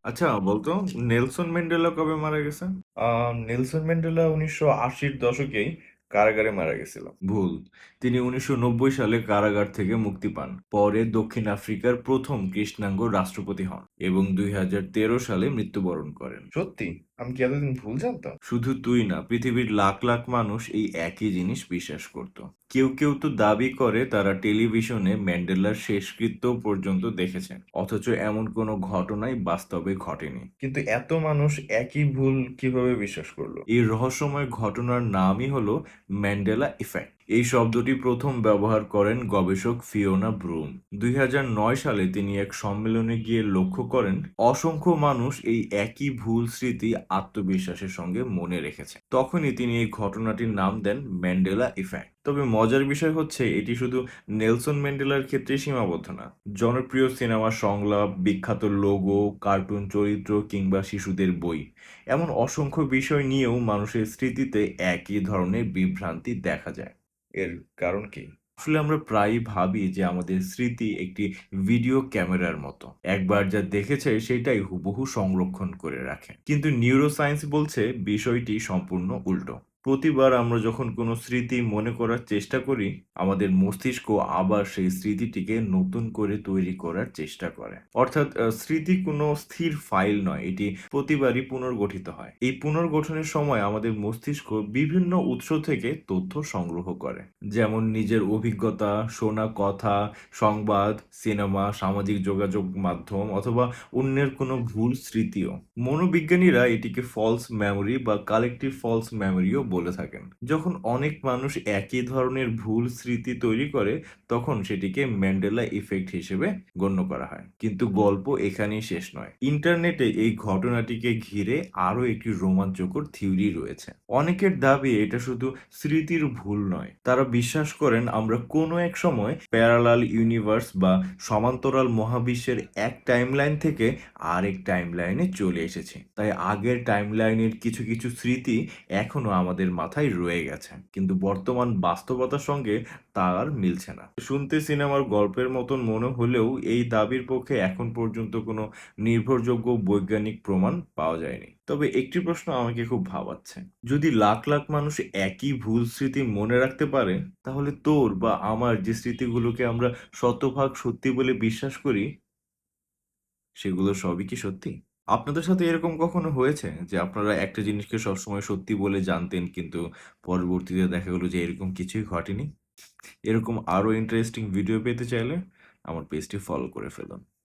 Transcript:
আচ্ছা বলতো, Nelson Mandela কবে মারা গেছে? নেলসন ম্যান্ডেলা 1980-র দশকেই কারাগারে মারা গেছিল। ভুল। তিনি 1990 সালে কারাগার থেকে মুক্তি পান। পরে দক্ষিণ আফ্রিকার প্রথম কৃষ্ণাঙ্গ রাষ্ট্রপতি হন এবং 2013 সালে মৃত্যুবরণ করেন। সত্যি? আমি কি এতদিন ভুল জানতাম? শুধু তুই না, পৃথিবীর লাখ লাখ মানুষ এই একই জিনিস বিশ্বাস করত। কেউ কেউ তো দাবি করে তারা টেলিভিশনে ম্যান্ডেলার শেষকৃত্য পর্যন্ত দেখেছেন, অথচ এমন কোনো ঘটনাই বাস্তবে ঘটেনি। কিন্তু এত মানুষ একই ভুল কিভাবে বিশ্বাস করলো? এই রহস্যময় ঘটনার নামই হলো ম্যান্ডেলা ইফেক্ট। এই শব্দটি প্রথম ব্যবহার করেন গবেষক ফিওনা ব্রুম। 2009 সালে তিনি এক সম্মেলনে গিয়ে লক্ষ্য করেন অসংখ্য মানুষ এই একই ভুল স্মৃতি আত্মবিশ্বাসের সঙ্গে মনে রেখেছে। তখনই তিনি এই ঘটনাটির নাম দেন ম্যান্ডেলা ইফেক্ট। তবে মজার বিষয় হচ্ছে, এটি শুধু নেলসন ম্যান্ডেলার ক্ষেত্রে সীমাবদ্ধ না। জনপ্রিয় সিনেমার সংলাপ, বিখ্যাত লোগো, কার্টুন চরিত্র কিংবা শিশুদের বই, এমন অসংখ্য বিষয় নিয়েও মানুষের স্মৃতিতে একই ধরনের বিভ্রান্তি দেখা যায়। এর কারণ কি? আসলে আমরা প্রায়ই ভাবি যে আমাদের স্মৃতি একটি ভিডিও ক্যামেরার মতো, একবার যা দেখেছে সেটাই হুবহু সংরক্ষণ করে রাখে। কিন্তু নিউরোসায়েন্স বলছে বিষয়টি সম্পূর্ণ উল্টো। প্রতিবার আমরা যখন কোনো স্মৃতি মনে করার চেষ্টা করি, আমাদের মস্তিষ্ক আবার সেই স্মৃতিটিকে নতুন করে তৈরি করার চেষ্টা করে। অর্থাৎ স্মৃতি কোনো স্থির ফাইল নয়, এটি প্রতিবারই পুনর্গঠিত হয়। এই পুনর্গঠনের সময় আমাদের মস্তিষ্ক বিভিন্ন উৎস থেকে তথ্য সংগ্রহ করে, যেমন নিজের অভিজ্ঞতা, শোনা কথা, সংবাদ, সিনেমা, সামাজিক যোগাযোগ মাধ্যম অথবা অন্যের কোনো ভুল স্মৃতিও। মনোবিজ্ঞানীরা এটিকে ফলস মেমোরি বা কালেকটিভ ফলস মেমোরিও বলে থাকেন। যখন অনেক মানুষ একই ধরনের ভুল স্মৃতি তৈরি করে, তখন সেটিকে ম্যান্ডেলা ইফেক্ট হিসেবে গণ্য করা হয়। কিন্তু গল্প এখানেই শেষ নয়। ইন্টারনেটে এই ঘটনাটিকে ঘিরে আরো একটি রোমাঞ্চকর থিওরি রয়েছে। অনেকের দাবি এটা শুধু স্মৃতির ভুল নয়, তারা বিশ্বাস করেন আমরা কোনো এক সময় প্যারালাল ইউনিভার্স বা সমান্তরাল মহাবিশ্বের এক টাইমলাইন থেকে আরেক টাইমলাইনে চলে এসেছি। তাই আগের টাইমলাইনের কিছু কিছু স্মৃতি এখনো আমাদের মাথায় রয়ে গেছে, কিন্তু বর্তমান বাস্তবতার সঙ্গে তার মিলছে না। শুনতে সিনেমার গল্পের মতন মনে হলেও এই দাবির পক্ষে এখন পর্যন্ত কোনো নির্ভরযোগ্য বৈজ্ঞানিক প্রমাণ পাওয়া যায়নি। তবে একটি প্রশ্ন আমাকে খুব ভাবাচ্ছে, যদি লাখ লাখ মানুষ একই ভুল স্মৃতি মনে রাখতে পারে, তাহলে তোর বা আমার যে স্মৃতিগুলোকে আমরা শতভাগ সত্যি বলে বিশ্বাস করি, সেগুলো সবই কি সত্যি? আপনাদের সাথে এরকম কখনো হয়েছে যে আপনারা একটা জিনিসকে সবসময় সত্যি বলে জানতেন, কিন্তু পরবর্তীতে দেখা গেলো যে এরকম কিছুই ঘটেনি? এরকম আরো ইন্টারেস্টিং ভিডিও পেতে চাইলে আমার পেজটি ফলো করে ফেলুন।